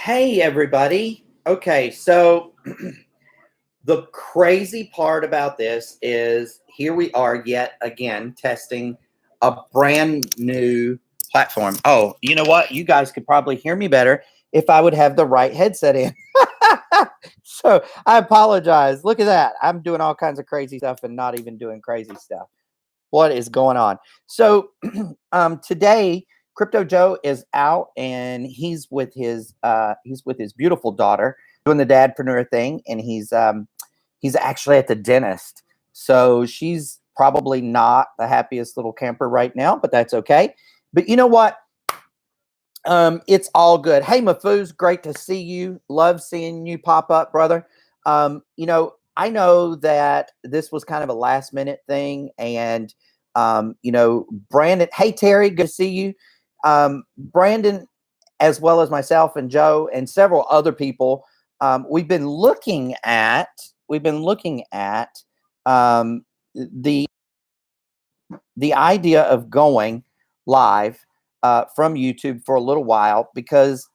Hey, everybody. Okay, so the crazy part about this is here we are yet again testing a brand new platform. Oh, you know what? You guys could probably hear me better if I would have the right headset in. So I apologize. Look at that. I'm doing all kinds of crazy stuff and not even doing crazy stuff. What is going on? So today Crypto Joe is out and he's with his beautiful daughter doing the dadpreneur thing, and he's actually at the dentist. So she's probably not the happiest little camper right now, but that's okay. But you know what? It's all good. Hey, Mafoos, great to see you. Love seeing you pop up, brother. I know that this was kind of a last minute thing, and Brandon. Hey, Terry, good to see you. Brandon, as well as myself and Joe and several other people, we've been looking at the idea of going live from YouTube for a little while because,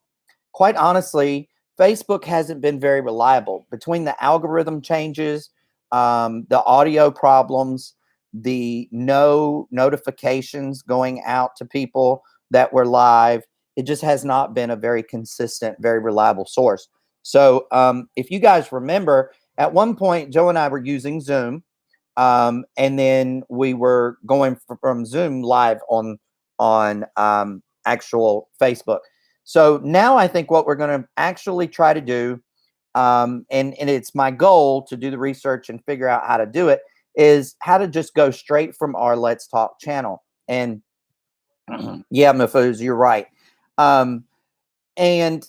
quite honestly, Facebook hasn't been very reliable between the algorithm changes, the audio problems, the no notifications going out to people that were live. It just has not been a very consistent, very reliable source. So if you guys remember, at one point, Joe and I were using Zoom, and then we were going from Zoom live on actual Facebook. So now I think what we're going to actually try to do, and it's my goal to do the research and figure out how to do it, is how to just go straight from our Let's Talk channel. And yeah, Mafuz, you're right. And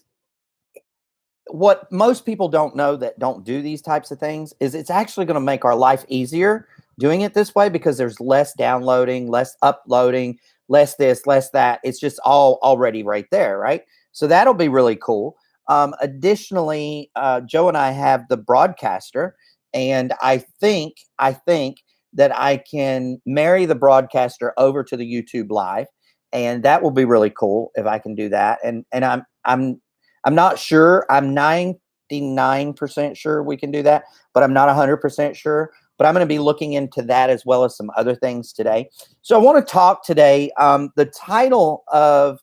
what most people don't know that don't do these types of things is it's actually going to make our life easier doing it this way because there's less downloading, less uploading, less this, less that. It's just all already right there, right? So that'll be really cool. Additionally, Joe and I have the broadcaster, and I think that I can marry the broadcaster over to the YouTube live, and that will be really cool if I can do that. And I'm not sure. I'm 99% sure we can do that, but I'm not 100% sure. But I'm going to be looking into that as well as some other things today. So I want to talk today. The title of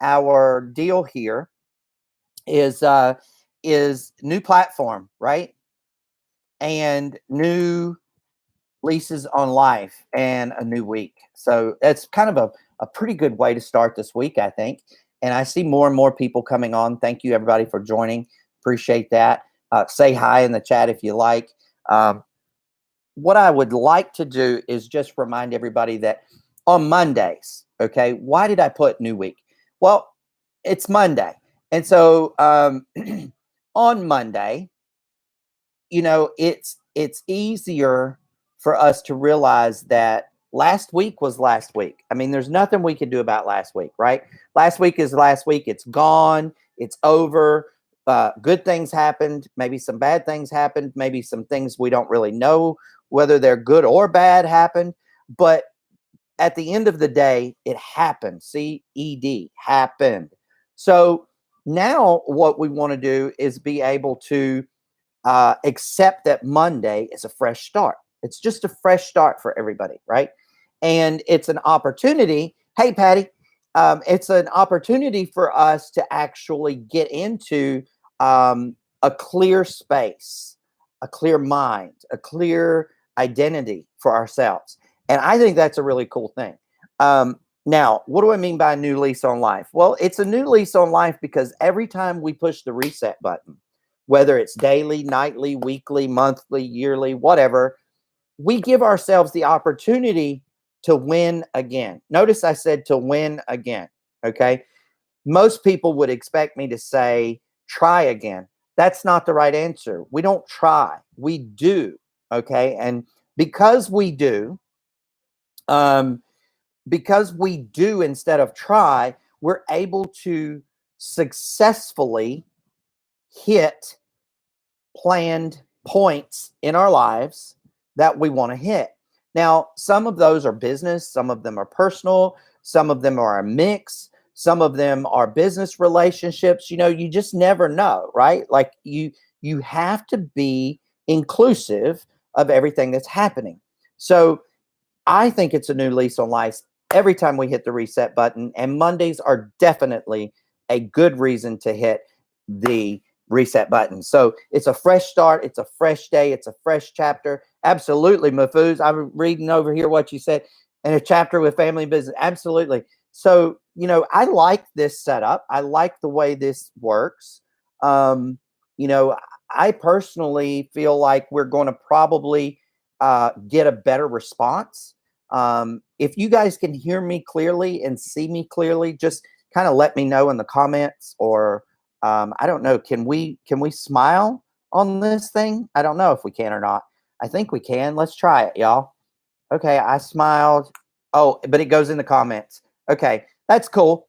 our deal here is new platform, right? And new leases on life and a new week. So that's kind of a pretty good way to start this week, I think. And I see more and more people coming on. Thank you, everybody, for joining. Appreciate that. Say hi in the chat if you like. What I would like to do is just remind everybody that on Mondays, okay, why did I put new week? Well, it's Monday. And so on Monday, it's easier for us to realize that last week was last week. I mean, there's nothing we can do about last week, right? Last week is last week. It's gone. It's over. Good things happened. Maybe some bad things happened. Maybe some things we don't really know whether they're good or bad happened. But at the end of the day, it happened. C-E-D, happened. So now what we want to do is be able to accept that Monday is a fresh start. It's just a fresh start for everybody, right? And it's an opportunity. Hey, Patty, it's an opportunity for us to actually get into a clear space, a clear mind, a clear identity for ourselves. And I think that's a really cool thing. Now, what do I mean by a new lease on life? Well, it's a new lease on life because every time we push the reset button, whether it's daily, nightly, weekly, monthly, yearly, whatever, we give ourselves the opportunity to win again. Notice I said to win again, okay? Most people would expect me to say, try again. That's not the right answer. We don't try, we do, okay? And because we do instead of try, we're able to successfully hit planned points in our lives that we want to hit. Now, some of those are business, some of them are personal, some of them are a mix, Some of them are business relationships. You just never know, right? Like you have to be inclusive of everything that's happening. So I think it's a new lease on life every time we hit the reset button, and Mondays are definitely a good reason to hit the reset button. So it's a fresh start, it's a fresh day, it's a fresh chapter. Absolutely, Mafuz. I'm reading over here what you said, and a chapter with family and business. Absolutely. So, I like this setup. I like the way this works. Um, you know, I personally feel like we're going to probably get a better response. If you guys can hear me clearly and see me clearly, just kind of let me know in the comments, or I don't know. Can we smile on this thing? I don't know if we can or not. I think we can. Let's try it, y'all. Okay, I smiled. Oh, but it goes in the comments. Okay, that's cool.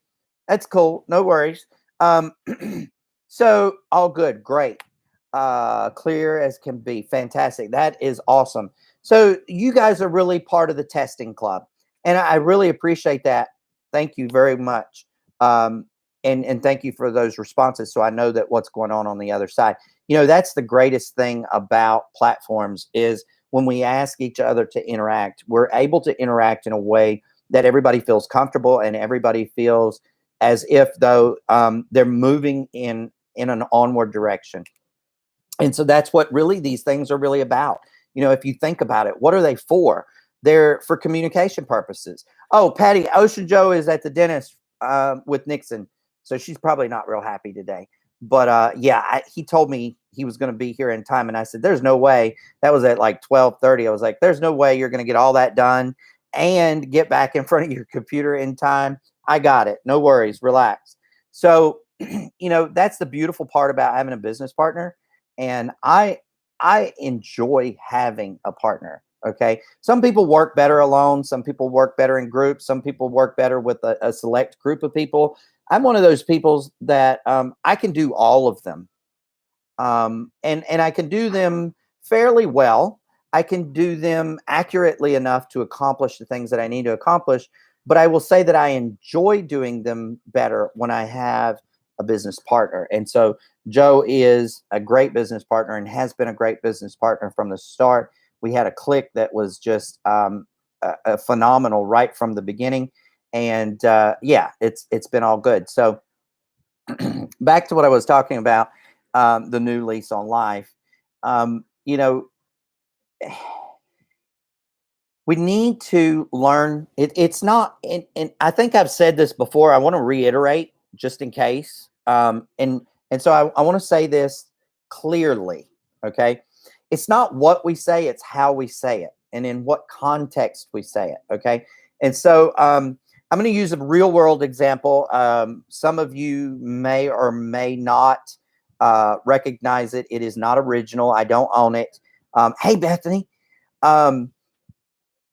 That's cool. No worries. Um, so all good, great, clear as can be. Fantastic. That is awesome. So you guys are really part of the testing club, and I really appreciate that. Thank you very much. And thank you for those responses. So I know that what's going on the other side. That's the greatest thing about platforms is when we ask each other to interact, we're able to interact in a way that everybody feels comfortable and everybody feels as if though they're moving in an onward direction. And so that's what really these things are really about. If you think about it, what are they for? They're for communication purposes. Oh, Patty, Ocean Joe is at the dentist with Nixon, so she's probably not real happy today. But yeah, he told me he was going to be here in time, and I said, "There's no way." That was at like 12:30. I was like, "There's no way you're going to get all that done and get back in front of your computer in time." I got it. No worries. Relax. So, that's the beautiful part about having a business partner, and I enjoy having a partner. Okay. Some people work better alone. Some people work better in groups. Some people work better with a select group of people. I'm one of those people that I can do all of them. And I can do them fairly well. I can do them accurately enough to accomplish the things that I need to accomplish. But I will say that I enjoy doing them better when I have a business partner. And so Joe is a great business partner and has been a great business partner from the start. We had a click that was just a phenomenal right from the beginning. And yeah, it's been all good. So back to what I was talking about, the new lease on life. You know, we need to learn. It's not, and I think I've said this before. I want to reiterate just in case. And so I want to say this clearly. Okay, it's not what we say; it's how we say it, and in what context we say it. Okay, and so I'm going to use a real world example. Some of you may or may not recognize it. It is not original. I don't own it. Hey, Bethany.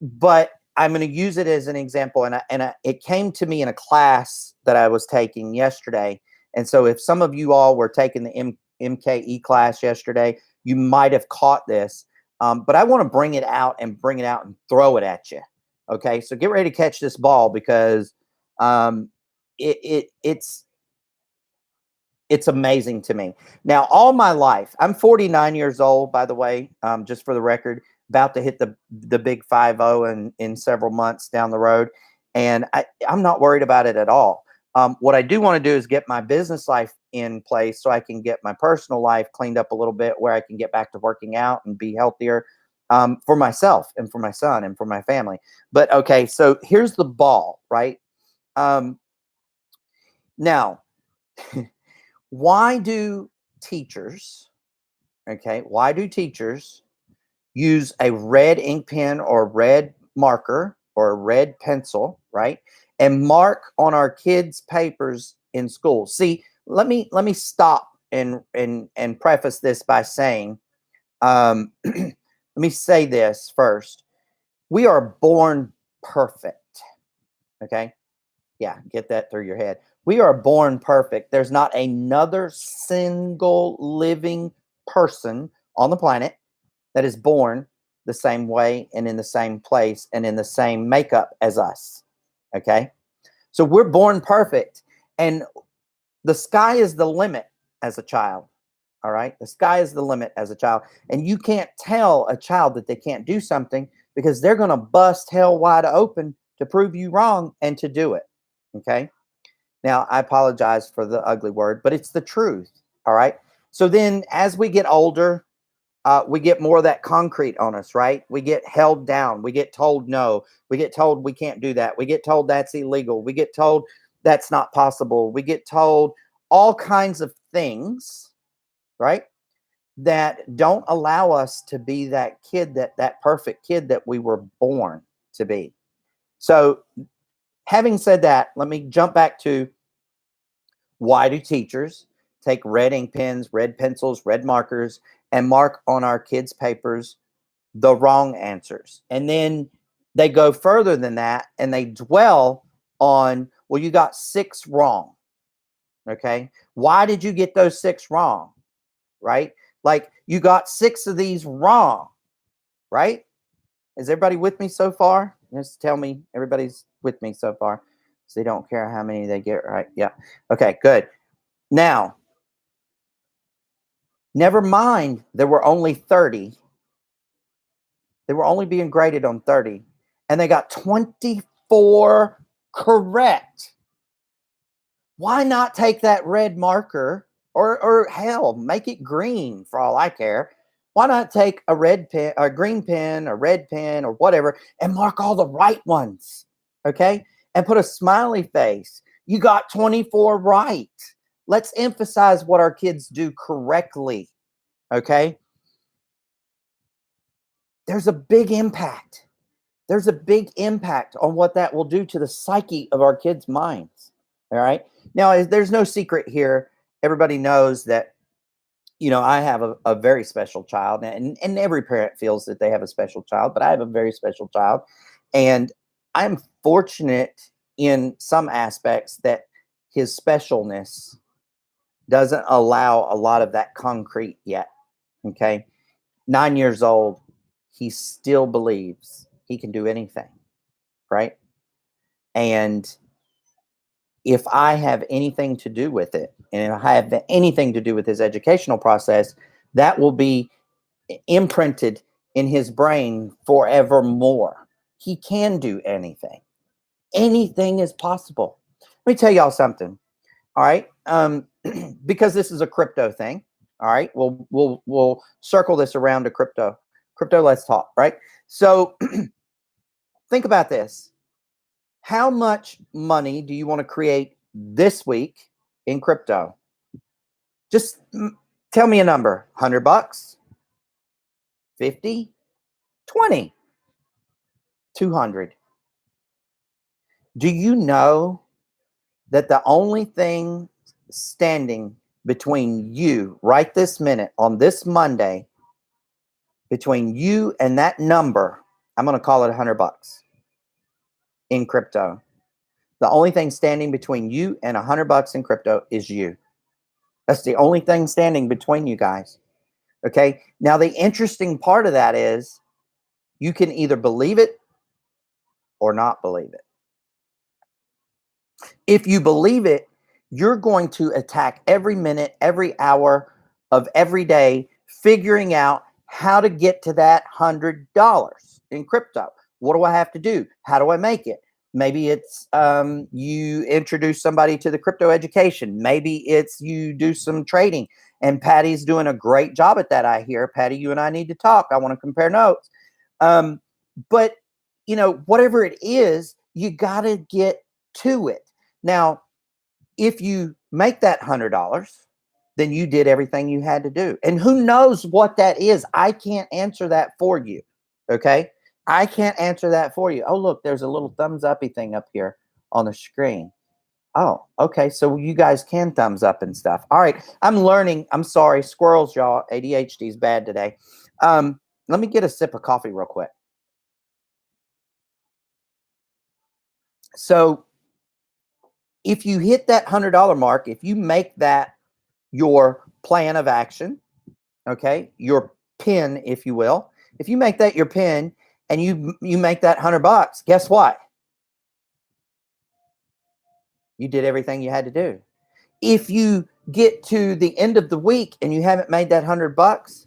But I'm going to use it as an example. And it came to me in a class that I was taking yesterday. And so if some of you all were taking the MKE class yesterday, you might have caught this. But I want to bring it out and throw it at you. Okay, so get ready to catch this ball because it's amazing to me. Now, all my life, I'm 49 years old, by the way, just for the record, about to hit the big 50 in several months down the road. And I'm not worried about it at all. What I do want to do is get my business life in place so I can get my personal life cleaned up a little bit where I can get back to working out and be healthier for myself and for my son and for my family. But okay, so here's the ball, right? Now, why do teachers use a red ink pen or red marker or a red pencil, right? And mark on our kids' papers in school. See, let me stop and preface this by saying, let me say this first. We are born perfect. Okay? Yeah, get that through your head. We are born perfect. There's not another single living person on the planet that is born the same way and in the same place and in the same makeup as us. Okay? So we're born perfect. And the sky is the limit as a child. All right. The sky is the limit as a child. And you can't tell a child that they can't do something because they're going to bust hell wide open to prove you wrong and to do it. Okay. Now, I apologize for the ugly word, but it's the truth. All right. So then as we get older, we get more of that concrete on us, right? We get held down. We get told no. We get told we can't do that. We get told that's illegal. We get told that's not possible. We get told all kinds of things, right? That don't allow us to be that kid, that perfect kid that we were born to be. So having said that, let me jump back to why do teachers take red ink pens, red pencils, red markers, and mark on our kids' papers the wrong answers? And then they go further than that and they dwell on, well, you got 6 wrong. Okay. Why did you get those 6 wrong? Right? Like you got 6 of these wrong. Right? Is everybody with me so far? Just tell me everybody's with me so far. So they don't care how many they get right. Yeah. Okay, good. Now, never mind, there were only 30. They were only being graded on 30, and they got 24 correct. Why not take that red marker or hell, make it green for all I care? Why not take a red pen, a green pen, a red pen, or whatever, and mark all the right ones, okay? And put a smiley face. You got 24 right. Let's emphasize what our kids do correctly, okay? There's a big impact. There's a big impact on what that will do to the psyche of our kids' minds, all right? Now, there's no secret here. Everybody knows that, you know, I have a very special child, and every parent feels that they have a special child, but I have a very special child. And I'm fortunate in some aspects that his specialness doesn't allow a lot of that concrete yet. Okay. 9 years old, he still believes he can do anything. Right. And if I have anything to do with it, and if I have anything to do with his educational process, that will be imprinted in his brain forevermore. He can do anything. Anything is possible. Let me tell y'all something. All right. Because this is a crypto thing. All right. We'll circle this around to crypto. Crypto, let's talk. Right. So think about this. How much money do you want to create this week in crypto? Just tell me a number. 100 bucks, 50, 20, 200. Do you know that the only thing standing between you right this minute on this Monday, between you and that number, I'm going to call it 100 bucks in crypto. The only thing standing between you and 100 bucks in crypto is you. That's the only thing standing between you guys. Okay. Now, the interesting part of that is you can either believe it or not believe it. If you believe it, you're going to attack every minute, every hour of every day, figuring out how to get to that $100 in crypto. What do I have to do? How do I make it? Maybe it's you introduce somebody to the crypto education. Maybe it's you do some trading. And Patty's doing a great job at that, I hear. Patty, you and I need to talk. I want to compare notes. But, you know, whatever it is, you got to get to it. Now, if you make that $100, then you did everything you had to do. And who knows what that is? I can't answer that for you. Okay? I can't answer that for you. Oh, look, there's a little thumbs uppy thing up here on the screen. Oh, okay. So you guys can thumbs up and stuff. All right. I'm learning. I'm sorry. Squirrels, y'all. ADHD is bad today. Let me get a sip of coffee real quick. So if you hit that $100 mark, if you make that your plan of action, okay, your pin, if you will, if you make that your pin and you make that $100, guess what? You did everything you had to do. If you get to the end of the week and you haven't made that $100,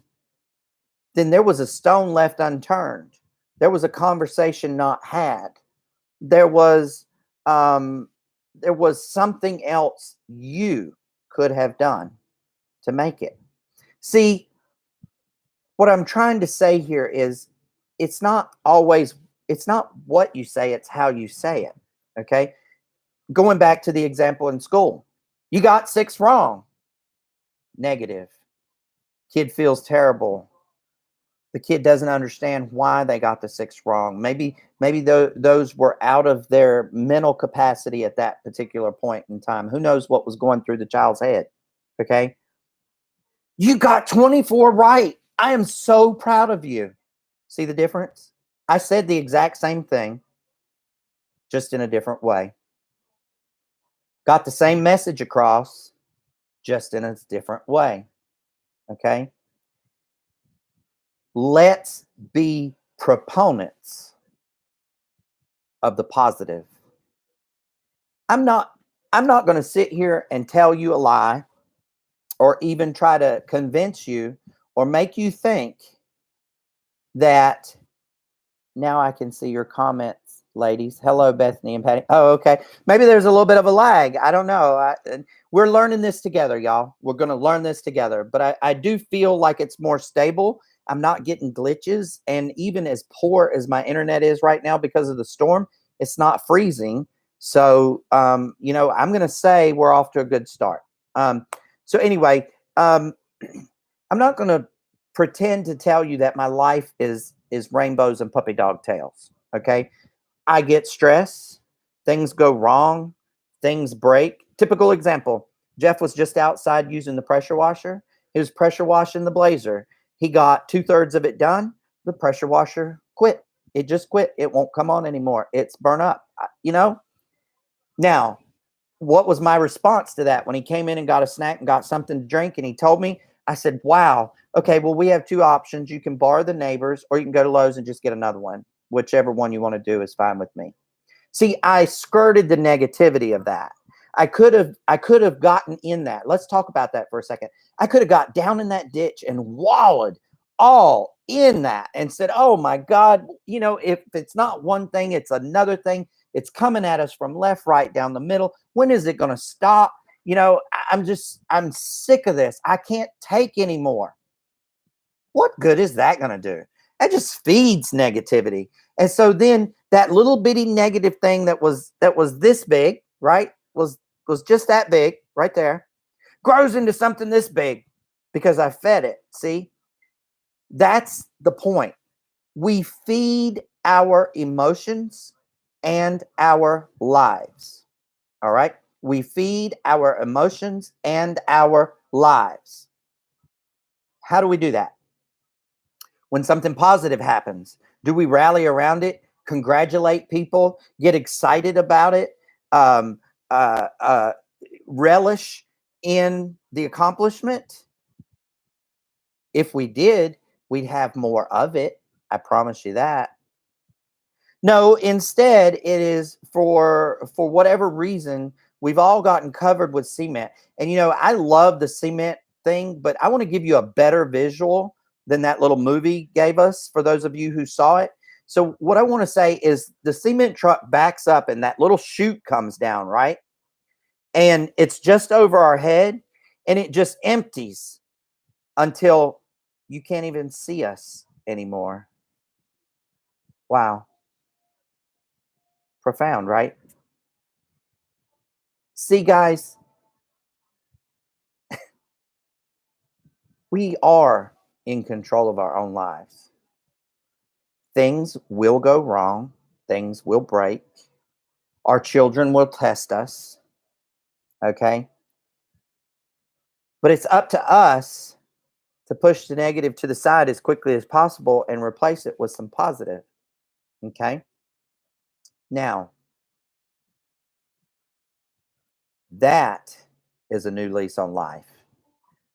then there was a stone left unturned. There was a conversation not had. There was um, there was something else you could have done to make it. See, what I'm trying to say here is it's not always, it's not what you say, it's how you say it. Okay. Going back to the example in school, you got 6 wrong. Negative. Kid feels terrible. The kid doesn't understand why they got the 6 wrong. Maybe those were out of their mental capacity at that particular point in time. Who knows what was going through the child's head? Okay. You got 24 right. I am so proud of you. See the difference? I said the exact same thing, just in a different way. Got the same message across, just in a different way. Okay? Let's be proponents of the positive. I'm not going to sit here and tell you a lie or even try to convince you or make you think that now I can see your comments, ladies. Hello, Bethany and Patty. Oh, okay. Maybe there's a little bit of a lag. I don't know. We're learning this together, y'all. We're going to learn this together. But I do feel like it's more stable. I'm not getting glitches. And even as poor as my internet is right now because of the storm, it's not freezing. So, I'm going to say we're off to a good start. So anyway, I'm not going to pretend to tell you that my life is rainbows and puppy dog tails. Okay. I get stressed. Things go wrong. Things break. Typical example. Jeff was just outside using the pressure washer. He was pressure washing the blazer. He got 2/3 of it done. The pressure washer quit. It just quit. It won't come on anymore. It's burnt up. Now, what was my response to that when he came in and got a snack and got something to drink and he told me? I said, wow, okay, well, we have 2 options. You can borrow the neighbors or you can go to Lowe's and just get another one. Whichever one you want to do is fine with me. See, I skirted the negativity of that. I could have gotten in that. Let's talk about that for a second. I could have got down in that ditch and wallowed all in that and said, oh my God, if it's not one thing, it's another thing. It's coming at us from left, right, down the middle. When is it going to stop? I'm sick of this. I can't take anymore. What good is that going to do? That just feeds negativity. And so then that little bitty negative thing that was this big, right? Was just that big right there, grows into something this big because I fed it. See? That's the point. We feed our emotions and our lives. All right? We feed our emotions and our lives. How do we do that? When something positive happens, do we rally around it, congratulate people, get excited about it, relish in the accomplishment? If we did, we'd have more of it. I promise you that. No, instead, it is for whatever reason, we've all gotten covered with cement. And, I love the cement thing, but I want to give you a better visual than that little movie gave us for those of you who saw it. So what I want to say is the cement truck backs up and that little chute comes down, right? And it's just over our head and it just empties until you can't even see us anymore. Wow. Profound, right? See, guys, we are in control of our own lives. Things will go wrong. Things will break. Our children will test us. Okay? But it's up to us to push the negative to the side as quickly as possible and replace it with some positive. Okay? Now, that is a new lease on life.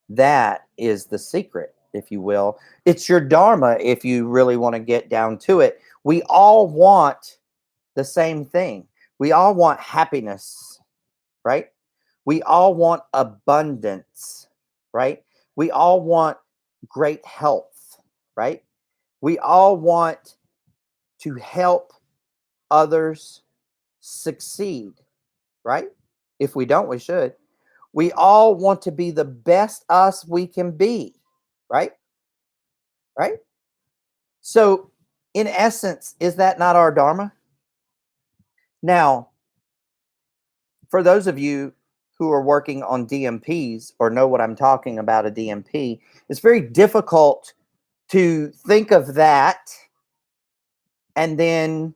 That is the secret, if you will. It's your dharma if you really want to get down to it. We all want the same thing. We all want happiness. right? We all want abundance, right? We all want great health, right? We all want to help others succeed, right? If we don't, we should. We all want to be the best us we can be, right? Right? So, in essence, is that not our dharma? Now, for those of you who are working on DMPs or know what I'm talking about, a DMP, it's very difficult to think of that and then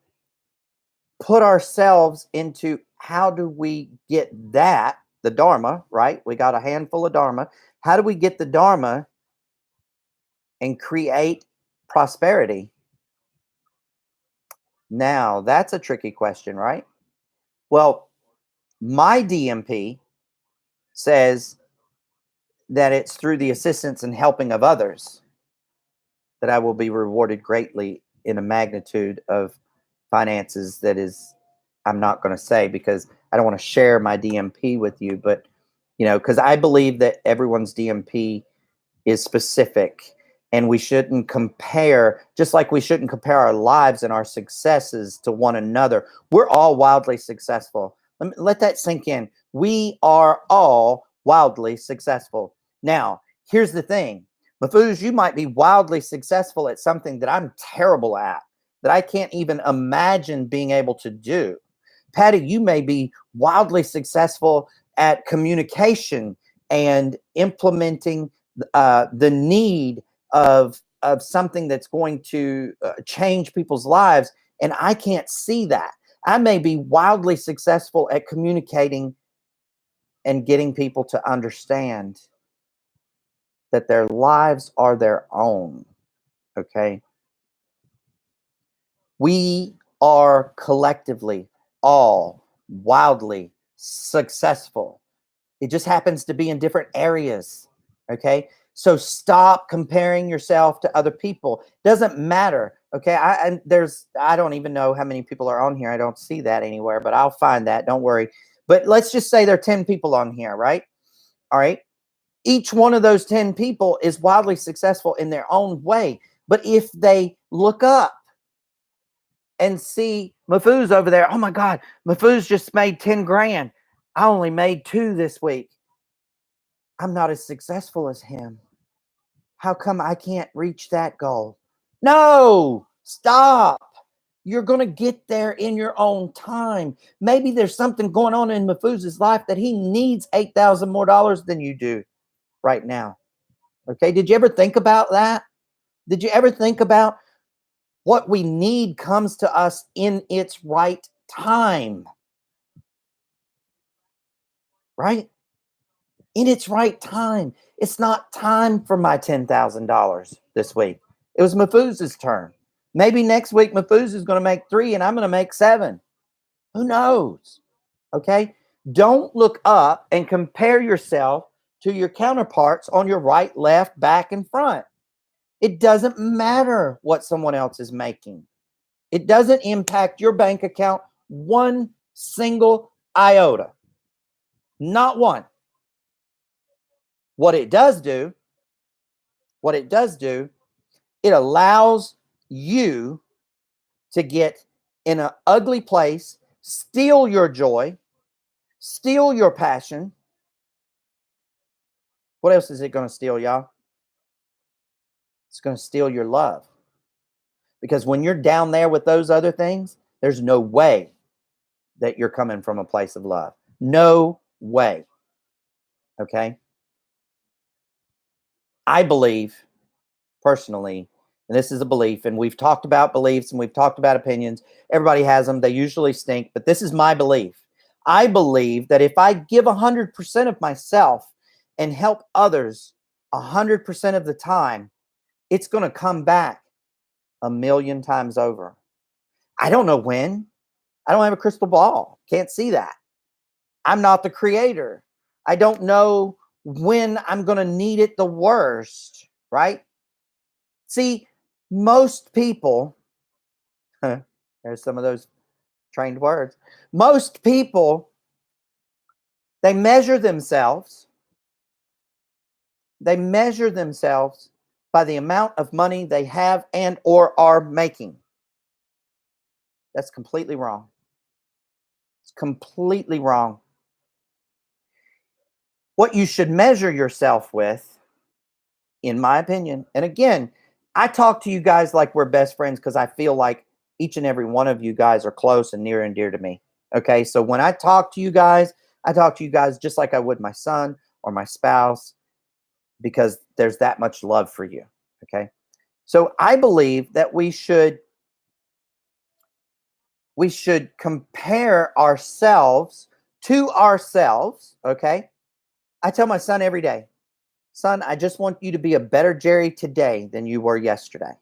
put ourselves into how do we get that, the dharma, right? We got a handful of dharma. How do we get the dharma and create prosperity? Now, that's a tricky question, right? Well, my DMP says that it's through the assistance and helping of others that I will be rewarded greatly in a magnitude of finances that is, I'm not going to say because I don't want to share my DMP with you, but because I believe that everyone's DMP is specific and we shouldn't compare, just like we shouldn't compare our lives and our successes to one another. We're all wildly successful. Let that sink in. We are all wildly successful. Now, here's the thing. Mafuz, you might be wildly successful at something that I'm terrible at, that I can't even imagine being able to do. Patty, you may be wildly successful at communication and implementing the need of something that's going to change people's lives, and I can't see that. I may be wildly successful at communicating and getting people to understand that their lives are their own. Okay. We are collectively all wildly successful. It just happens to be in different areas. Okay. So stop comparing yourself to other people. Doesn't matter. Okay. I don't even know how many people are on here. I don't see that anywhere, but I'll find that. Don't worry. But let's just say there are 10 people on here, right? All right. Each one of those 10 people is wildly successful in their own way. But if they look up and see Mafuz over there, oh my God, Mafuz just made 10 grand. I only made 2 this week. I'm not as successful as him. How come I can't reach that goal? No, stop. You're going to get there in your own time. Maybe there's something going on in Mafuz's life that he needs $8,000 more dollars than you do right now. Okay. Did you ever think about that? Did you ever think about what we need comes to us in its right time? Right? In its right time. It's not time for my $10,000 this week. It was Mafuz's turn. Maybe next week Mafuz is going to make 3 and I'm going to make 7. Who knows? Okay? Don't look up and compare yourself to your counterparts on your right, left, back, and front. It doesn't matter what someone else is making. It doesn't impact your bank account one single iota. Not one. What it does do, it allows you to get in an ugly place, steal your joy, steal your passion. What else is it going to steal, y'all? It's going to steal your love. Because when you're down there with those other things, there's no way that you're coming from a place of love. No way. Okay? I believe personally, and this is a belief, and we've talked about beliefs and we've talked about opinions. Everybody has them. They usually stink, but this is my belief. I believe that if I give 100% of myself and help others 100% of the time, it's going to come back 1,000,000 times over. I don't know when. I don't have a crystal ball. Can't see that. I'm not the creator. I don't know when I'm going to need it the worst, right? See, most people, there's some of those trained words. Most people They measure themselves. They measure themselves by the amount of money they have and or are making. That's completely wrong. It's completely wrong. What you should measure yourself with, in my opinion, and again, I talk to you guys like we're best friends because I feel like each and every one of you guys are close and near and dear to me. Okay, so when I talk to you guys, I talk to you guys just like I would my son or my spouse because there's that much love for you. Okay, so I believe that we should compare ourselves to ourselves. Okay, I tell my son every day, son, I just want you to be a better Jerry today than you were yesterday.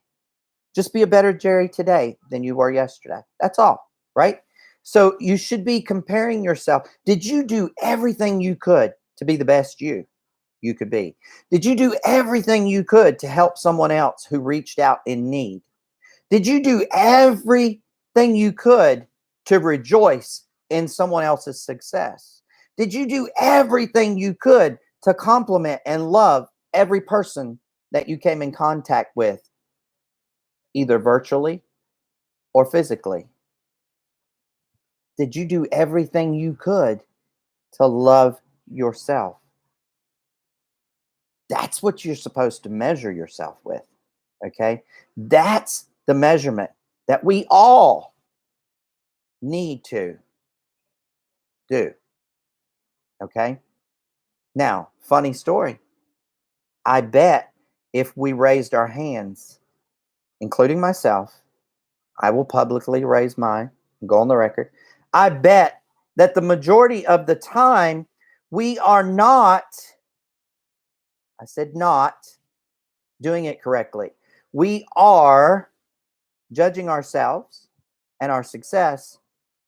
Just be a better Jerry today than you were yesterday. That's all, right? So you should be comparing yourself. Did you do everything you could to be the best you could be? Did you do everything you could to help someone else who reached out in need? Did you do everything you could to rejoice in someone else's success? Did you do everything you could to compliment and love every person that you came in contact with, either virtually or physically? Did you do everything you could to love yourself? That's what you're supposed to measure yourself with. Okay? That's the measurement that we all need to do. Okay? Now, funny story. I bet if we raised our hands, including myself, I will publicly raise mine and go on the record. I bet that the majority of the time we are not, I said not, doing it correctly. We are judging ourselves and our success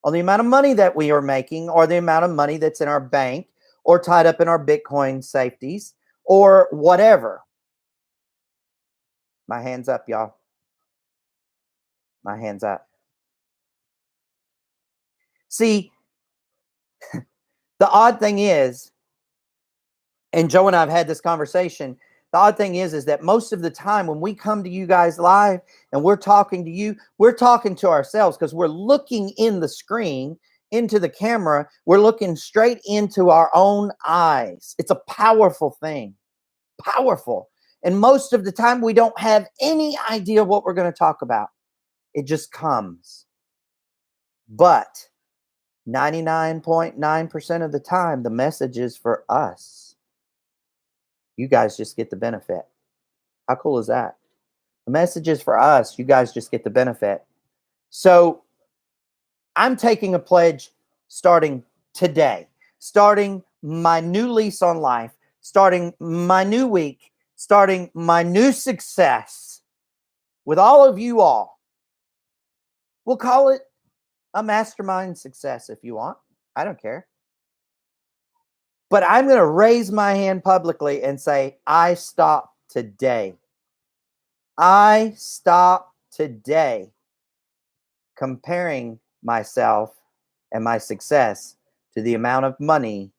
on the amount of money that we are making or the amount of money that's in our bank or tied up in our Bitcoin safeties or whatever. My hands up, y'all. My hands up. See, the odd thing is, and Joe and I have had this conversation. The odd thing is that most of the time when we come to you guys live and we're talking to you, we're talking to ourselves because we're looking in the screen, into the camera. We're looking straight into our own eyes. It's a powerful thing. Powerful. And most of the time we don't have any idea what we're going to talk about. It just comes. But 99.9% of the time, the message is for us. You guys just get the benefit. How cool is that? The message is for us. You guys just get the benefit. So I'm taking a pledge starting today, starting my new lease on life, starting my new week, starting my new success with all of you all. We'll call it a mastermind success if you want. I don't care. But I'm going to raise my hand publicly and say, I stop today. I stop today comparing myself and my success to the amount of money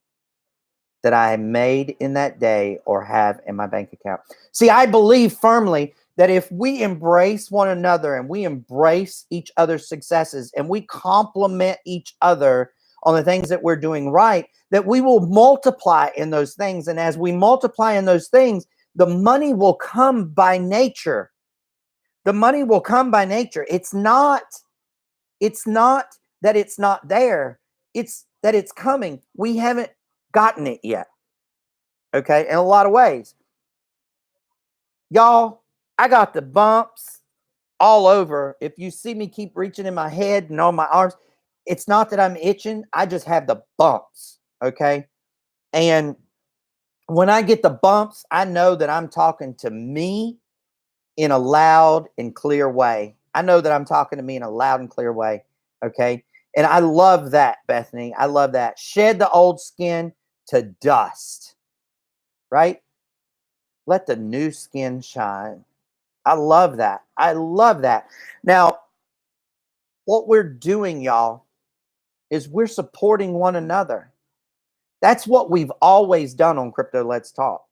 that I made in that day or have in my bank account. See, I believe firmly that if we embrace one another and we embrace each other's successes and we compliment each other on the things that we're doing right, that we will multiply in those things. And as we multiply in those things, the money will come by nature. The money will come by nature. It's not that it's not there. It's that it's coming. We haven't gotten it yet. Okay, in a lot of ways. Y'all, I got the bumps all over. If you see me keep reaching in my head and on my arms, it's not that I'm itching. I just have the bumps. Okay. And when I get the bumps, I know that I'm talking to me in a loud and clear way. I know that I'm talking to me in a loud and clear way. Okay. And I love that, Bethany. I love that. Shed the old skin to dust. Right? Let the new skin shine. I love that. I love that. Now, what we're doing, y'all, is we're supporting one another. That's what we've always done on Crypto Let's Talk.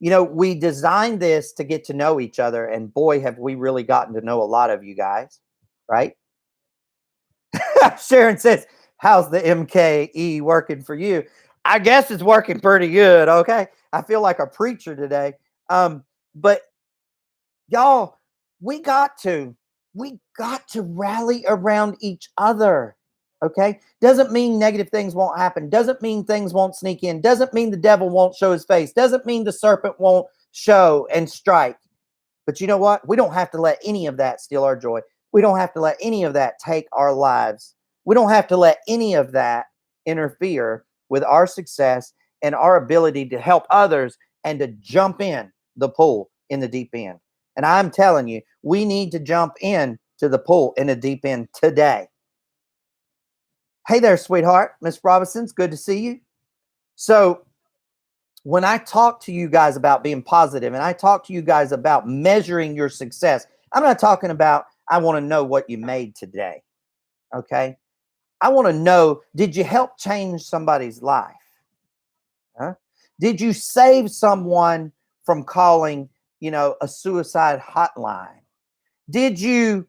You know, we designed this to get to know each other, and boy, have we really gotten to know a lot of you guys, right? Sharon says, how's the MKE working for you? I guess it's working pretty good, okay? I feel like a preacher today. But y'all, we got to rally around each other. Okay. Doesn't mean negative things won't happen. Doesn't mean things won't sneak in. Doesn't mean the devil won't show his face. Doesn't mean the serpent won't show and strike. But you know what? We don't have to let any of that steal our joy. We don't have to let any of that take our lives. We don't have to let any of that interfere with our success and our ability to help others and to jump in the pool in the deep end. And I'm telling you, we need to jump in to the pool in the deep end today. Hey there, sweetheart. Miss Robinson's good to see you. So when I talk to you guys about being positive and I talk to you guys about measuring your success, I'm not talking about, I want to know what you made today. Okay. I want to know, did you help change somebody's life? Huh? Did you save someone from calling, a suicide hotline? Did you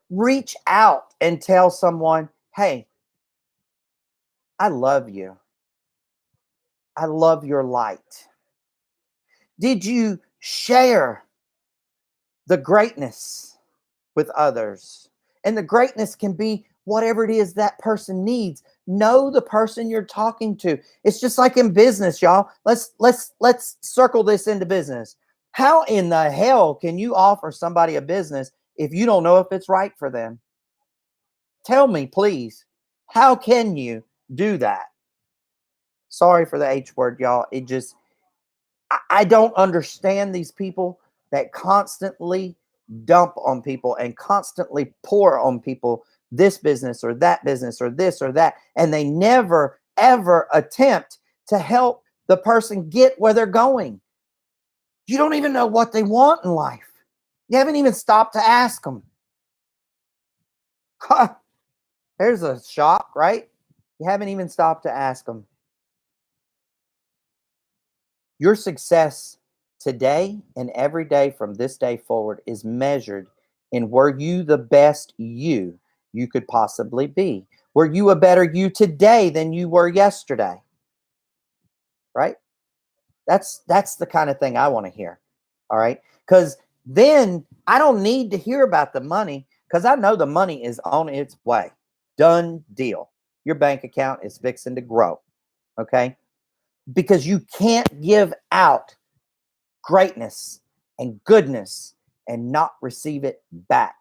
reach out and tell someone, hey, I love you. I love your light. Did you share the greatness with others? And the greatness can be whatever it is that person needs. Know the person you're talking to. It's just like in business, y'all. Let's circle this into business. How in the hell can you offer somebody a business if you don't know if it's right for them? Tell me, please. How can you do that? Sorry for the H word, y'all. I don't understand these people that constantly dump on people and constantly pour on people this business or that business or this or that. And they never, ever attempt to help the person get where they're going. You don't even know what they want in life. You haven't even stopped to ask them. Huh. There's a shock, right? You haven't even stopped to ask them. Your success today and every day from this day forward is measured in were you the best you could possibly be? Were you a better you today than you were yesterday? Right? That's the kind of thing I want to hear. All right? Because then I don't need to hear about the money because I know the money is on its way. Done deal. Your bank account is fixing to grow. Okay? Because you can't give out greatness and goodness and not receive it back.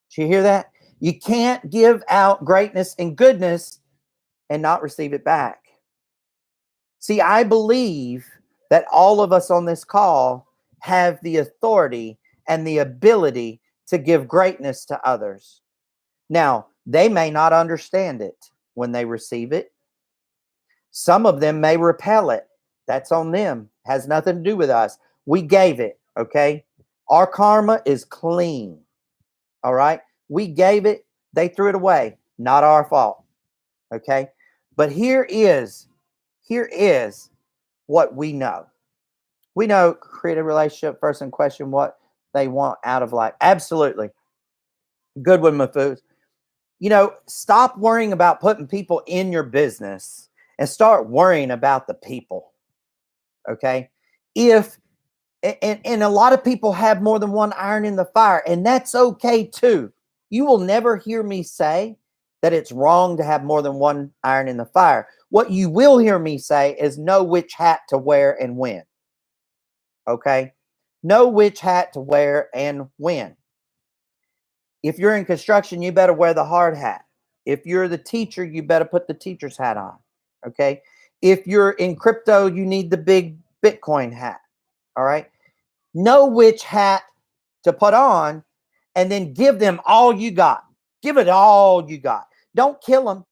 Did you hear that? You can't give out greatness and goodness and not receive it back. See, I believe that all of us on this call have the authority and the ability to give greatness to others. Now, they may not understand it when they receive it. Some of them may repel it. That's on them. Has nothing to do with us. We gave it, okay? Our karma is clean, all right? We gave it. They threw it away. Not our fault, okay? But here is what we know. We know create a relationship first and question what they want out of life. Absolutely. Good one, Mafuz. Stop worrying about putting people in your business and start worrying about the people. Okay. And a lot of people have more than one iron in the fire, and that's okay too. You will never hear me say that it's wrong to have more than one iron in the fire. What you will hear me say is know which hat to wear and when. Okay. Know which hat to wear and when. If you're in construction, you better wear the hard hat. If you're the teacher, you better put the teacher's hat on. Okay. If you're in crypto, you need the big Bitcoin hat. All right. Know which hat to put on and then give them all you got. Give it all you got. Don't kill them.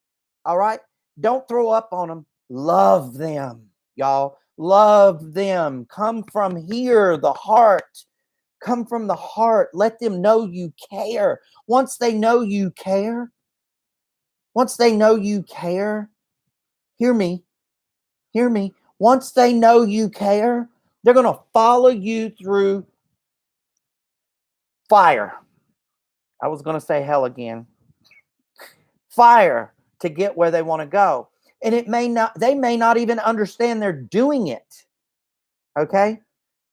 All right. Don't throw up on them. Love them, y'all. Love them. Come from here, the heart. Come from the heart. Let them know you care. Once they know you care, Once they know you care, hear me, hear me. Once they know you care, they're going to follow you through fire. I was going to say hell again. Fire to get where they want to go. And they may not even understand they're doing it. Okay?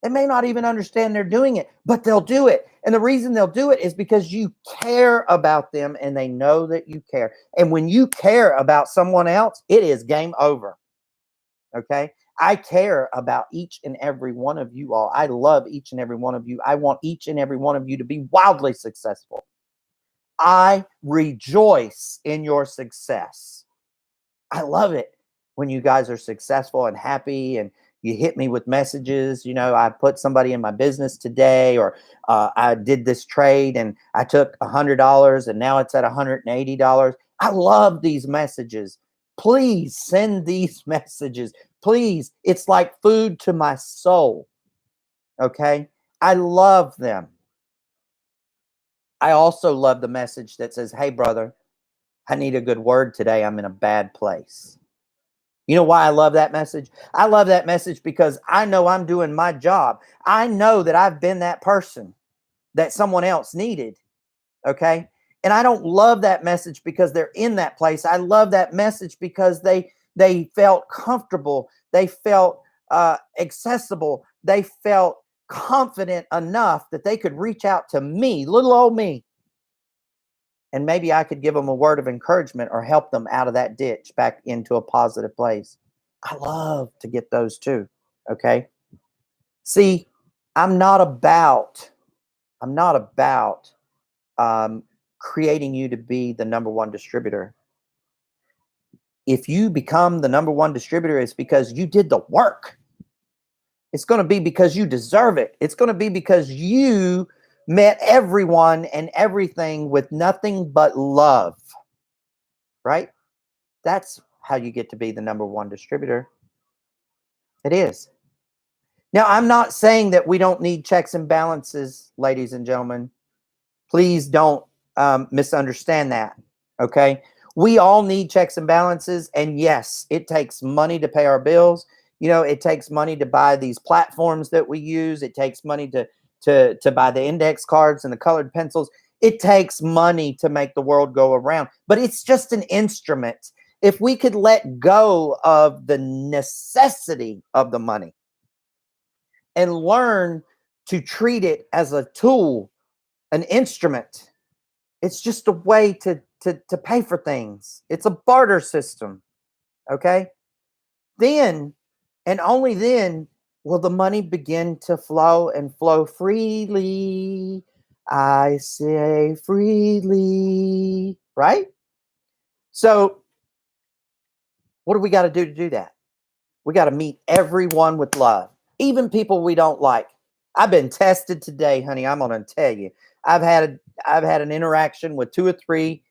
They may not even understand they're doing it, but they'll do it. And the reason they'll do it is because you care about them and they know that you care. And when you care about someone else, it is game over. Okay? I care about each and every one of you all. I love each and every one of you. I want each and every one of you to be wildly successful. I rejoice in your success. I love it when you guys are successful and happy and you hit me with messages. You know, I put somebody in my business today, or I did this trade and I took $100 and now it's at $180. I love these messages. Please send these messages. Please. It's like food to my soul. Okay. I love them. I also love the message that says, hey, brother, I need a good word today. I'm in a bad place. You know why I love that message? I love that message because I know I'm doing my job. I know that I've been that person that someone else needed. Okay. And I don't love that message because they're in that place. I love that message because they felt comfortable. They felt accessible. They felt confident enough that they could reach out to me, little old me. And maybe I could give them a word of encouragement or help them out of that ditch back into a positive place. I love to get those too. Okay. See, I'm not about creating you to be the number one distributor. If you become the number one distributor, it's because you did the work. It's going to be because you deserve it. It's going to be because you met everyone and everything with nothing but love. Right? That's how you get to be the number one distributor. It is. Now, I'm not saying that we don't need checks and balances, ladies and gentlemen. Please don't misunderstand that. Okay? We all need checks and balances. And yes, it takes money to pay our bills. You know, it takes money to buy these platforms that we use. It takes money to buy the index cards and the colored pencils. It takes money to make the world go around. But it's just an instrument. If we could let go of the necessity of the money and learn to treat it as a tool, an instrument, it's just a way to pay for things. It's a barter system. Okay? Then, and only then, will the money begin to flow and flow freely. I say freely. Right? So, what do we got to do that? We got to meet everyone with love, even people we don't like. I've been tested today, honey. I'm going to tell you. I've had an interaction with two or three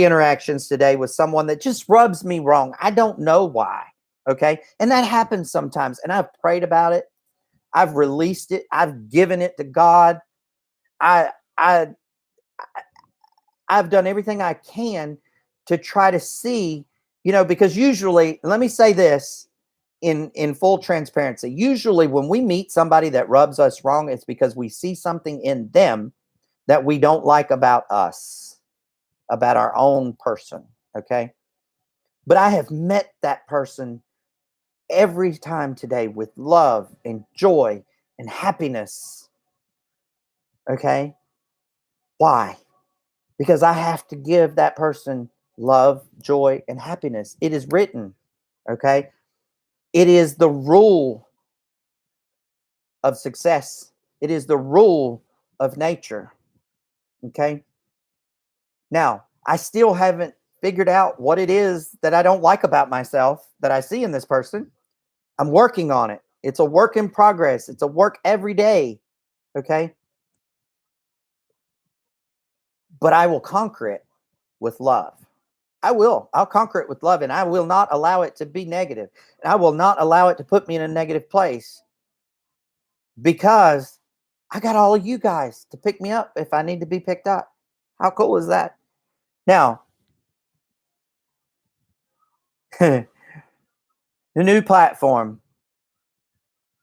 interactions today with someone that just rubs me wrong. I don't know why. Okay? And that happens sometimes. And I've prayed about it. I've released it. I've given it to God. I I've done everything I can to try to see, because usually, let me say this in full transparency. Usually when we meet somebody that rubs us wrong, it's because we see something in them that we don't like about us, about our own person. Okay. But I have met that person every time today with love and joy and happiness. Okay. Why? Because I have to give that person love, joy, and happiness. It is written. Okay. It is the rule of success. It is the rule of nature. Okay. Now, I still haven't figured out what it is that I don't like about myself that I see in this person. I'm working on it. It's a work in progress. It's a work every day. Okay. But I will conquer it with love. I will. I'll conquer it with love, and I will not allow it to be negative. And I will not allow it to put me in a negative place, because I got all of you guys to pick me up if I need to be picked up. How cool is that? Now, The new platform.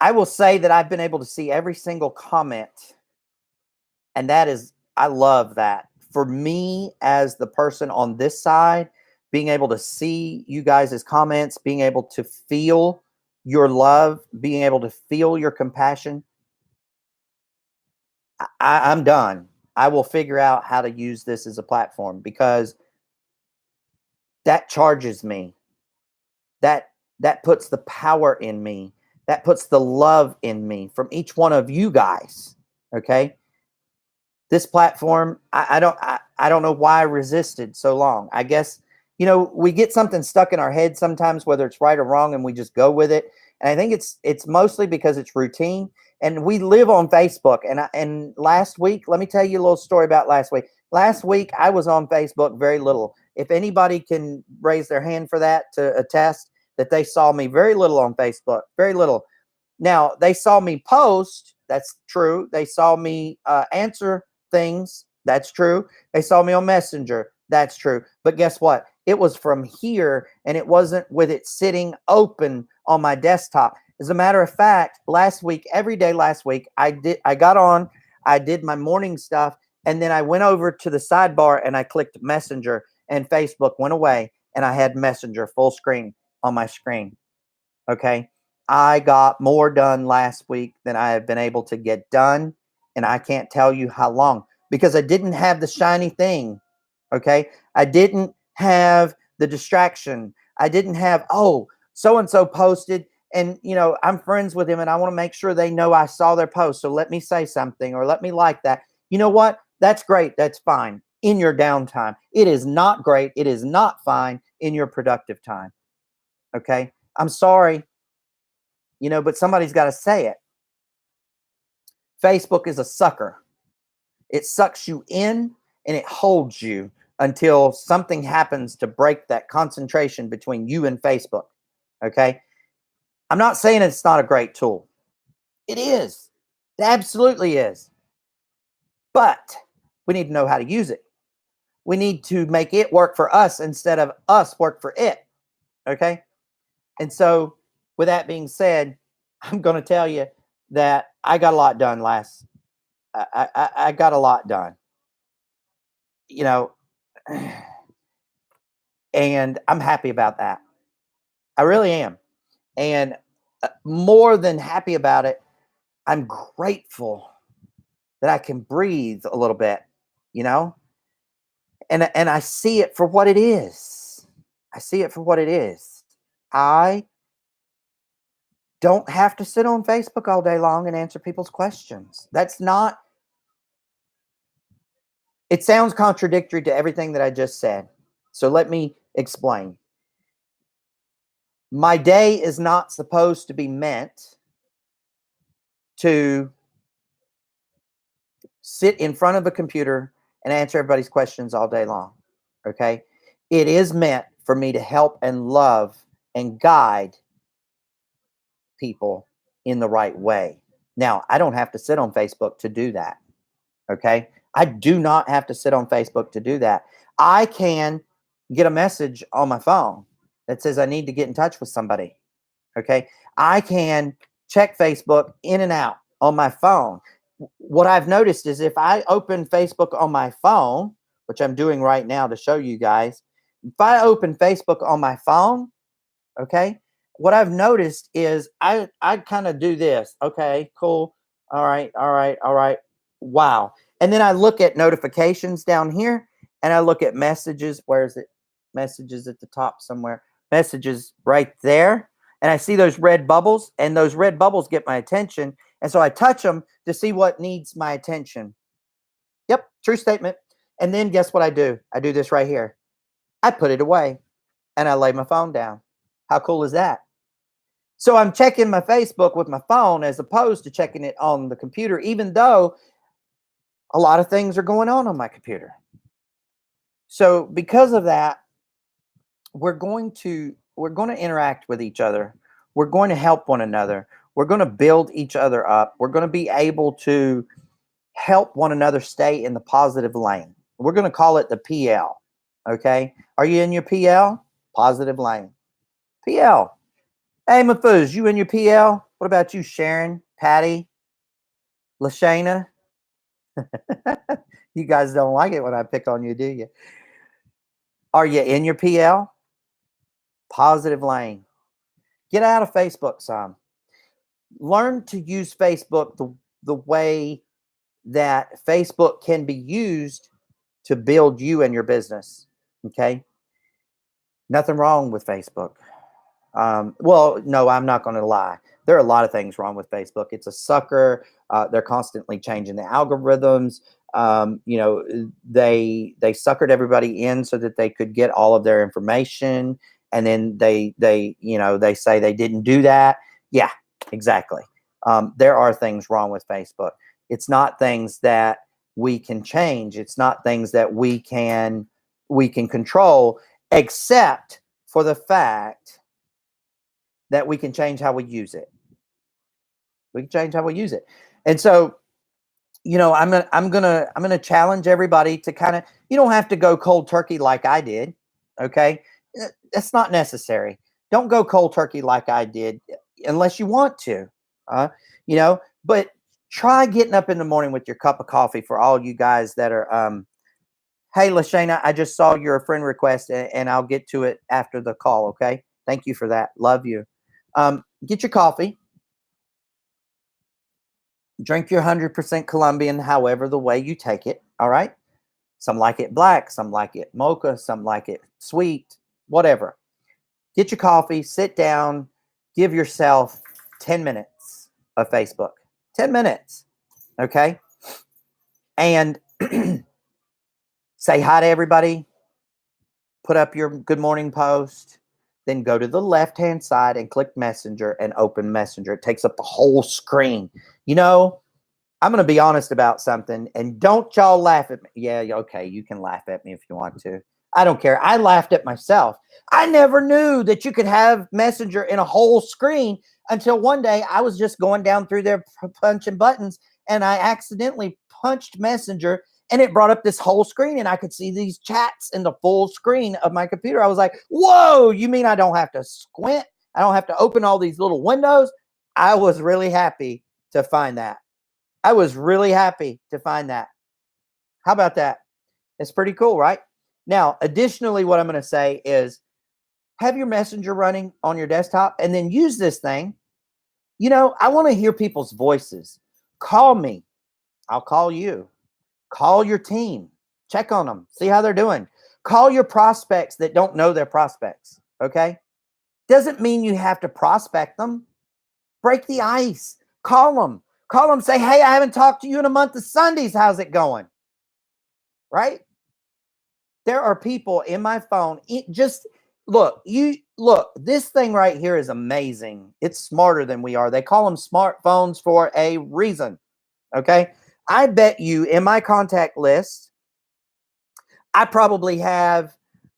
I will say that I've been able to see every single comment, and that is, I love that. For me, as the person on this side, being able to see you guys' comments, being able to feel your love, being able to feel your compassion, I'm done. I will figure out how to use this as a platform because that charges me. That puts the power in me. That puts the love in me from each one of you guys. Okay. This platform, I don't know why I resisted so long. I guess, we get something stuck in our head sometimes, whether it's right or wrong, and we just go with it. And I think it's mostly because it's routine. And we live on Facebook. And last week, let me tell you a little story about last week. Last week, I was on Facebook very little. If anybody can raise their hand for that to attest that they saw me very little on Facebook, very little. Now, they saw me post. That's true. They saw me answer things. That's true. They saw me on Messenger. That's true. But guess what? It was from here, and it wasn't with it sitting open on my desktop. As a matter of fact, last week, every day last week, I got on, I did my morning stuff, and then I went over to the sidebar and I clicked Messenger, and Facebook went away, and I had Messenger full screen on my screen. Okay. I got more done last week than I have been able to get done. And I can't tell you how long because I didn't have the shiny thing. Okay. I didn't have the distraction. I didn't have, oh, so and so posted. And, I'm friends with him and I want to make sure they know I saw their post. So let me say something or let me like that. You know what? That's great. That's fine in your downtime. It is not great. It is not fine in your productive time. Okay. I'm sorry, but somebody's got to say it. Facebook is a sucker. It sucks you in and it holds you until something happens to break that concentration between you and Facebook. Okay. I'm not saying it's not a great tool. It is. It absolutely is. But we need to know how to use it. We need to make it work for us instead of us work for it. Okay. And so, with that being said, I'm going to tell you that I got a lot done I got a lot done, you know, and I'm happy about that. I really am. And more than happy about it, I'm grateful that I can breathe a little bit, you know, and I see it for what it is. I see it for what it is. I don't have to sit on Facebook all day long and answer people's questions. That's not, it sounds contradictory to everything that I just said. So let me explain. My day is not supposed to be meant to sit in front of a computer and answer everybody's questions all day long. Okay. It is meant for me to help and love and guide people in the right way. Now, I don't have to sit on Facebook to do that. Okay. I do not have to sit on Facebook to do that. I can get a message on my phone that says I need to get in touch with somebody. Okay. I can check Facebook in and out on my phone. What I've noticed is if I open Facebook on my phone, which I'm doing right now to show you guys, if I open Facebook on my phone, okay, what I've noticed is I kind of do this. Okay, cool. All right, all right, all right. Wow. And then I look at notifications down here and I look at messages. Where is it? Messages at the top somewhere. Messages right there. And I see those red bubbles, and those red bubbles get my attention. And so I touch them to see what needs my attention. Yep, true statement. And then guess what I do? I do this right here. I put it away and I lay my phone down. How cool is that? So I'm checking my Facebook with my phone as opposed to checking it on the computer, even though a lot of things are going on my computer. So because of that, we're going to interact with each other. We're going to help one another. We're going to build each other up. We're going to be able to help one another stay in the positive lane. We're going to call it the PL. Okay. Are you in your PL? Positive lane. PL. Hey, Mafoos, you in your PL? What about you, Sharon, Patty, Lashana? You guys don't like it when I pick on you, do you? Are you in your PL? Positive lane. Get out of Facebook some. Learn to use Facebook the way that Facebook can be used to build you and your business. Okay. Nothing wrong with Facebook. Well, no, I'm not going to lie. There are a lot of things wrong with Facebook. It's a sucker. They're constantly changing the algorithms. They suckered everybody in so that they could get all of their information, and then they say they didn't do that. Yeah, exactly. There are things wrong with Facebook. It's not things that we can change. It's not things that we can control, except for the fact that we can change how we use it. We can change how we use it. And so, I'm gonna challenge everybody to kind of, you don't have to go cold turkey like I did. Okay. That's not necessary. Don't go cold turkey like I did unless you want to. Uh, but try getting up in the morning with your cup of coffee. For all you guys that are hey, Lashana, I just saw your friend request and I'll get to it after the call. Okay. Thank you for that. Love you. Get your coffee. Drink your 100% Colombian, however the way you take it. All right. Some like it black, some like it mocha, some like it sweet, whatever. Get your coffee, sit down, give yourself 10 minutes of Facebook. 10 minutes. Okay. And say hi to everybody. Put up your good morning post. Then go to the left-hand side and click Messenger and open Messenger. It takes up the whole screen. I'm going to be honest about something, and don't y'all laugh at me. Yeah, okay, you can laugh at me if you want to. I don't care. I laughed at myself. I never knew that you could have Messenger in a whole screen until one day I was just going down through there punching buttons, and I accidentally punched Messenger, and it brought up this whole screen, and I could see these chats in the full screen of my computer. I was like, whoa, you mean I don't have to squint? I don't have to open all these little windows? I was really happy to find that. I was really happy to find that. How about that? It's pretty cool, right? Now, additionally, what I'm going to say is have your Messenger running on your desktop and then use this thing. I want to hear people's voices. Call me. I'll call you. Call your team. Check on them. See how they're doing. Call your prospects that don't know their prospects. Okay? Doesn't mean you have to prospect them. Break the ice. Call them. Call them. Say, hey, I haven't talked to you in a month of Sundays. How's it going? Right? There are people in my phone. Look, this thing right here is amazing. It's smarter than we are. They call them smartphones for a reason. Okay. I bet you in my contact list, I probably have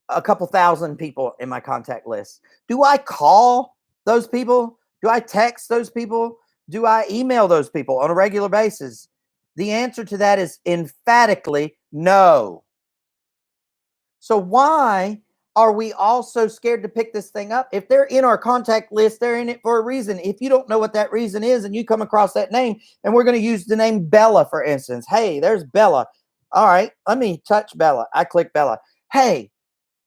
a couple thousand people in my contact list. Do I call those people? Do I text those people? Do I email those people on a regular basis? The answer to that is emphatically no. So why are we all so scared to pick this thing up? If they're in our contact list, they're in it for a reason. If you don't know what that reason is and you come across that name, and we're going to use the name Bella, for instance. Hey, there's Bella. All right, let me touch Bella. I click Bella. Hey,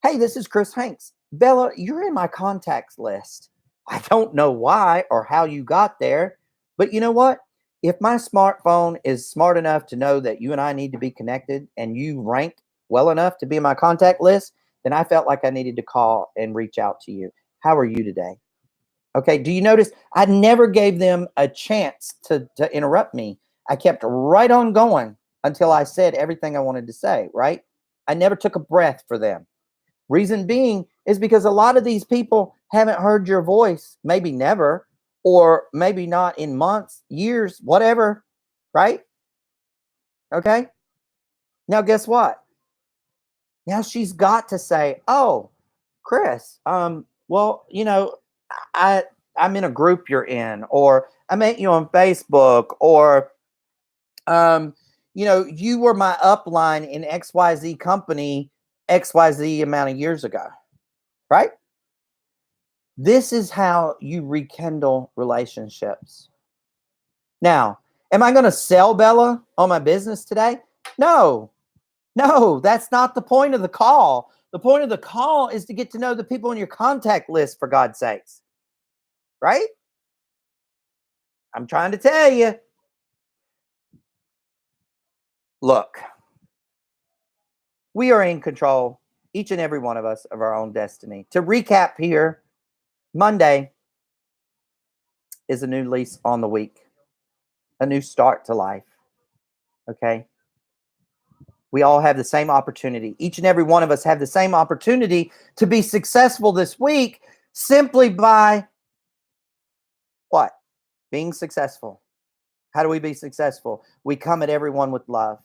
this is Chris Hanks. Bella, you're in my contacts list. I don't know why or how you got there, but you know what? If my smartphone is smart enough to know that you and I need to be connected and you rank well enough to be in my contact list, then I felt like I needed to call and reach out to you. How are you today? Okay. Do you notice I never gave them a chance to interrupt me? I kept right on going until I said everything I wanted to say, right? I never took a breath for them. Reason being is because a lot of these people haven't heard your voice, maybe never, or maybe not in months, years, whatever, right? Okay. Now, guess what? Now she's got to say, "Oh, Chris, well, I I'm in a group you're in, or I met you on Facebook, or you were my upline in XYZ company XYZ amount of years ago." Right? This is how you rekindle relationships. Now, am I going to sell Bella on my business today? No, no, that's not the point of the call. The point of the call is to get to know the people on your contact list, for God's sakes. Right? I'm trying to tell you. Look, we are in control, each and every one of us, of our own destiny. To recap here, Monday is a new lease on the week, a new start to life. Okay? We all have the same opportunity. Each and every one of us have the same opportunity to be successful this week simply by what? Being successful. How do we be successful? We come at everyone with love.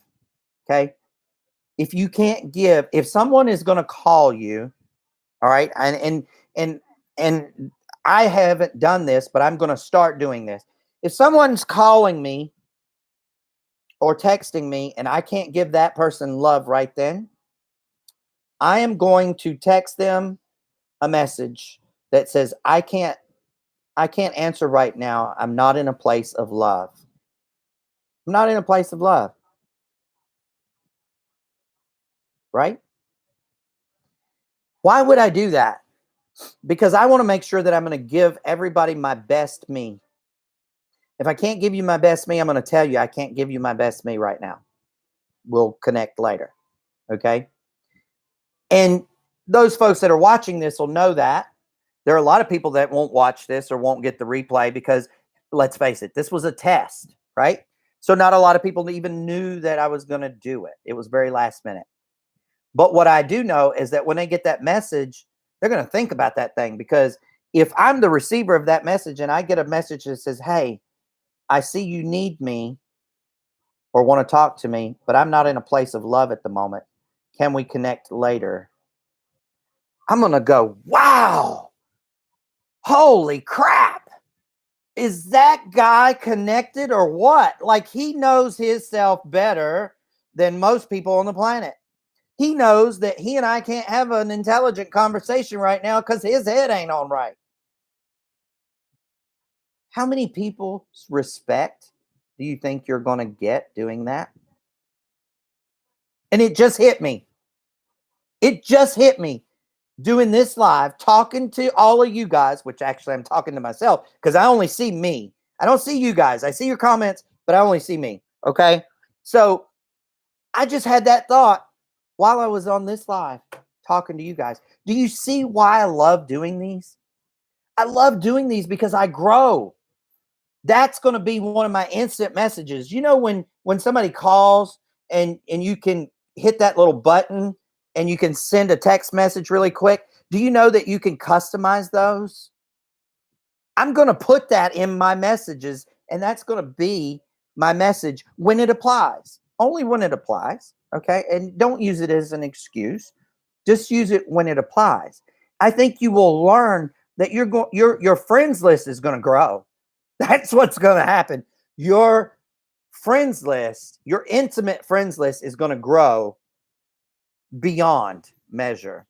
Okay? If you can't give, if someone is going to call you, all right, and I haven't done this, but I'm going to start doing this. If someone's calling me or texting me and I can't give that person love right then, I am going to text them a message that says, I can't answer right now. I'm not in a place of love. I'm not in a place of love. Right? Why would I do that? Because I want to make sure that I'm going to give everybody my best me. If I can't give you my best me, I'm going to tell you I can't give you my best me right now. We'll connect later. Okay? And those folks that are watching this will know that. There are a lot of people that won't watch this or won't get the replay because, let's face it, this was a test, right? So not a lot of people even knew that I was going to do it. It was very last minute. But what I do know is that when they get that message, they're going to think about that thing, because if I'm the receiver of that message and I get a message that says, hey, I see you need me or want to talk to me, but I'm not in a place of love at the moment. Can we connect later? I'm going to go, wow, holy crap. Is that guy connected or what? Like, he knows himself better than most people on the planet. He knows that he and I can't have an intelligent conversation right now because his head ain't on right. How many people's respect do you think you're going to get doing that? And it just hit me. It just hit me doing this live, talking to all of you guys, which actually I'm talking to myself because I only see me. I don't see you guys. I see your comments, but I only see me. Okay. So I just had that thought while I was on this live talking to you guys. Do you see why I love doing these? I love doing these because I grow. That's going to be one of my instant messages. You know, when somebody calls and you can hit that little button and you can send a text message really quick. Do you know that you can customize those? I'm going to put that in my messages, and that's going to be my message when it applies. Only when it applies, okay? And don't use it as an excuse. Just use it when it applies. I think you will learn that your friends list is going to grow. That's what's going to happen. Your friends list, your intimate friends list is going to grow beyond measure,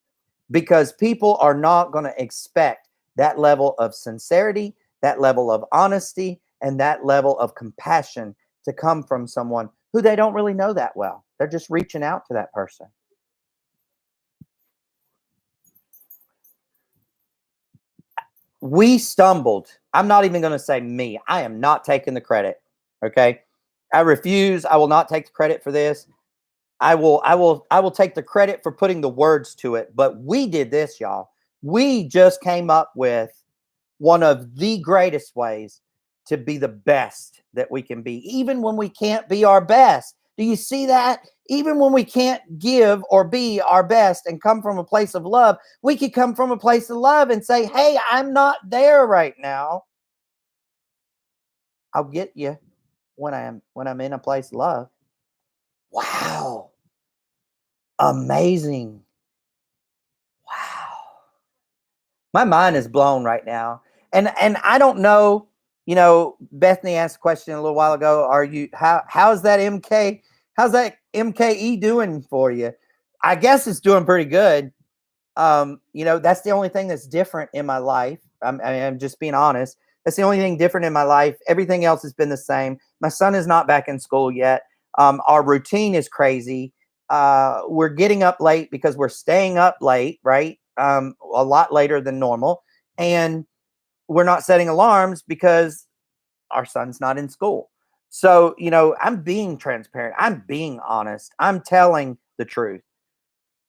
because people are not going to expect that level of sincerity, that level of honesty, and that level of compassion to come from someone who they don't really know that well. They're just reaching out to that person. We stumbled. I'm not even going to say me. I am not taking the credit. Okay. I refuse. I will not take the credit for this. I will take the credit for putting the words to it. But we did this, y'all. We just came up with one of the greatest ways to be the best that we can be, even when we can't be our best. Do you see that? Even when we can't give or be our best and come from a place of love, we could come from a place of love and say, hey, I'm not there right now. I'll get you when I'm in a place of love. Wow. Amazing. Wow. My mind is blown right now. And I don't know, you know, Bethany asked a question a little while ago. How's that MKE doing for you? I guess it's doing pretty good. That's the only thing that's different in my life. I'm just being honest. That's the only thing different in my life. Everything else has been the same. My son is not back in school yet. Our routine is crazy. We're getting up late because we're staying up late, right? A lot later than normal. And we're not setting alarms because our son's not in school. So, I'm being transparent. I'm being honest. I'm telling the truth.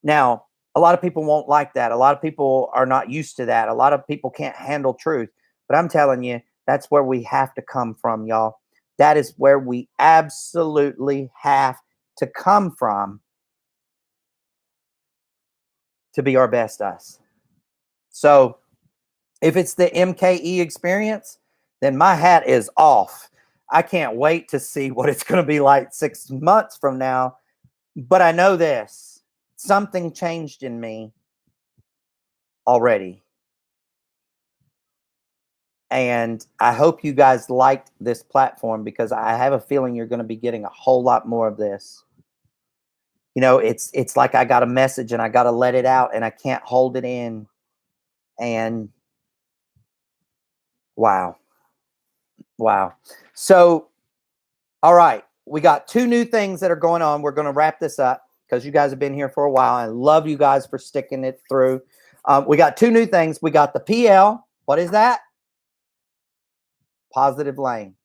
Now, a lot of people won't like that. A lot of people are not used to that. A lot of people can't handle truth. But I'm telling you, that's where we have to come from, y'all. That is where we absolutely have to come from to be our best us. So, if it's the MKE experience, then my hat is off. I can't wait to see what it's going to be like 6 months from now. But I know this, something changed in me already. And I hope you guys liked this platform because I have a feeling you're going to be getting a whole lot more of this. It's like I got a message and I got to let it out and I can't hold it in. And wow. So, all right, we got 2 new things that are going on. We're going to wrap this up because you guys have been here for a while. I love you guys for sticking it through. We got 2 new things. We got the PL. What is that? Positive lane.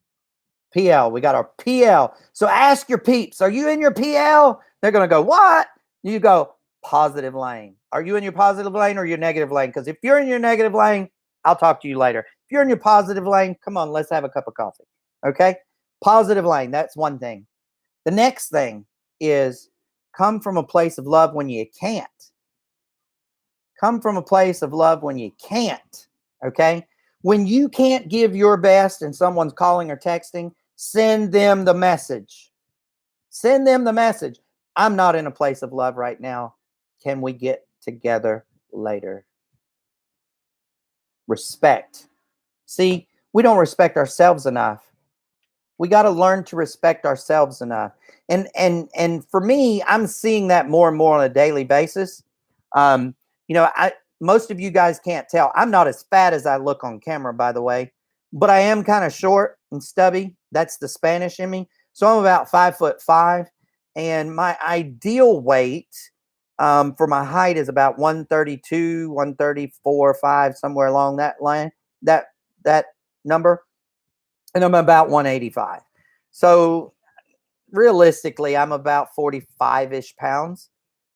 PL. We got our PL. So ask your peeps, are you in your PL? They're going to go, what? You go, positive lane. Are you in your positive lane or your negative lane? Because if you're in your negative lane, I'll talk to you later. If you're in your positive lane, come on, let's have a cup of coffee. Okay? Positive lane. That's one thing. The next thing is come from a place of love when you can't. Come from a place of love when you can't. Okay? When you can't give your best and someone's calling or texting, send them the message. Send them the message. I'm not in a place of love right now. Can we get together later? Respect. See, we don't respect ourselves enough. We got to learn to respect ourselves enough. And for me, I'm seeing that more and more on a daily basis. Most of you guys can't tell. I'm not as fat as I look on camera, by the way, but I am kind of short and stubby. That's the Spanish in me. So I'm about 5'5", and my ideal weight for my height is about 132, 134, 5, somewhere along that line, that number. And I'm about 185. So realistically, I'm about 45-ish pounds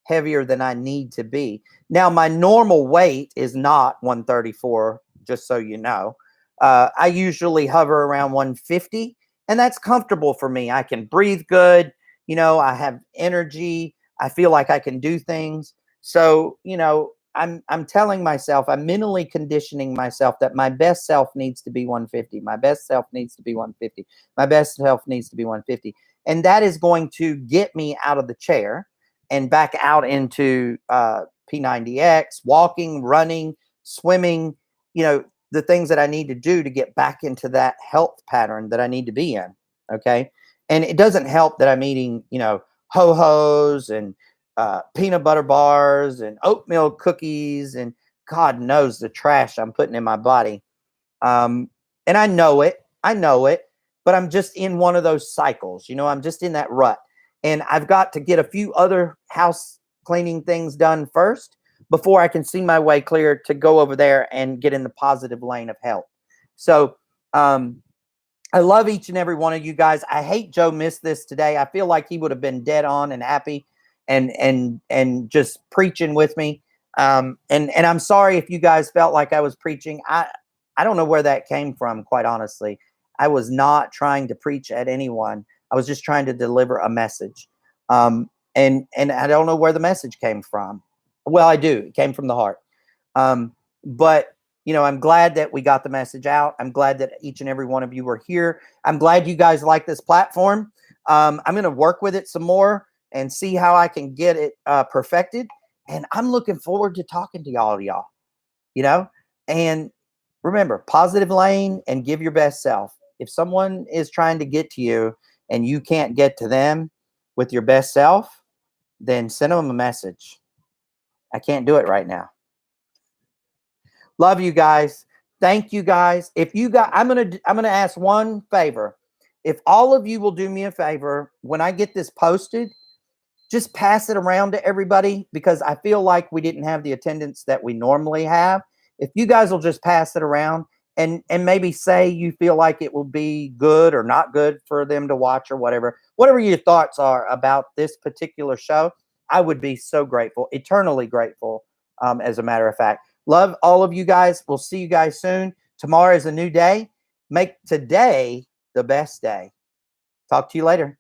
heavier than I need to be. Now, my normal weight is not 134, just so you know. I usually hover around 150, and that's comfortable for me. I can breathe good. I have energy. I feel like I can do things. So, I'm telling myself, I'm mentally conditioning myself that my best self needs to be 150. My best self needs to be 150. My best self needs to be 150. And that is going to get me out of the chair and back out into P90X, walking, running, swimming, the things that I need to do to get back into that health pattern that I need to be in. Okay. And it doesn't help that I'm eating, ho-hos and peanut butter bars and oatmeal cookies and God knows the trash I'm putting in my body. And I know it, but I'm just in one of those cycles. I'm just in that rut. And I've got to get a few other house cleaning things done first before I can see my way clear to go over there and get in the positive lane of health. So I love each and every one of you guys. I hate Joe missed this today. I feel like he would have been dead on and happy and just preaching with me. And I'm sorry if you guys felt like I was preaching. I don't know where that came from, quite honestly. I was not trying to preach at anyone. I was just trying to deliver a message. And I don't know where the message came from. Well, I do. It came from the heart. But I'm glad that we got the message out. I'm glad that each and every one of you were here. I'm glad you guys like this platform. I'm going to work with it some more and see how I can get it perfected. And I'm looking forward to talking to y'all, and remember, positive lane and give your best self. If someone is trying to get to you and you can't get to them with your best self, then send them a message. I can't do it right now. Love you guys. Thank you guys. If you got, I'm gonna ask one favor. If all of you will do me a favor, when I get this posted, just pass it around to everybody, because I feel like we didn't have the attendance that we normally have. If you guys will just pass it around and maybe say you feel like it will be good or not good for them to watch or whatever your thoughts are about this particular show, I would be so grateful, eternally grateful, as a matter of fact. Love all of you guys. We'll see you guys soon. Tomorrow is a new day. Make today the best day. Talk to you later.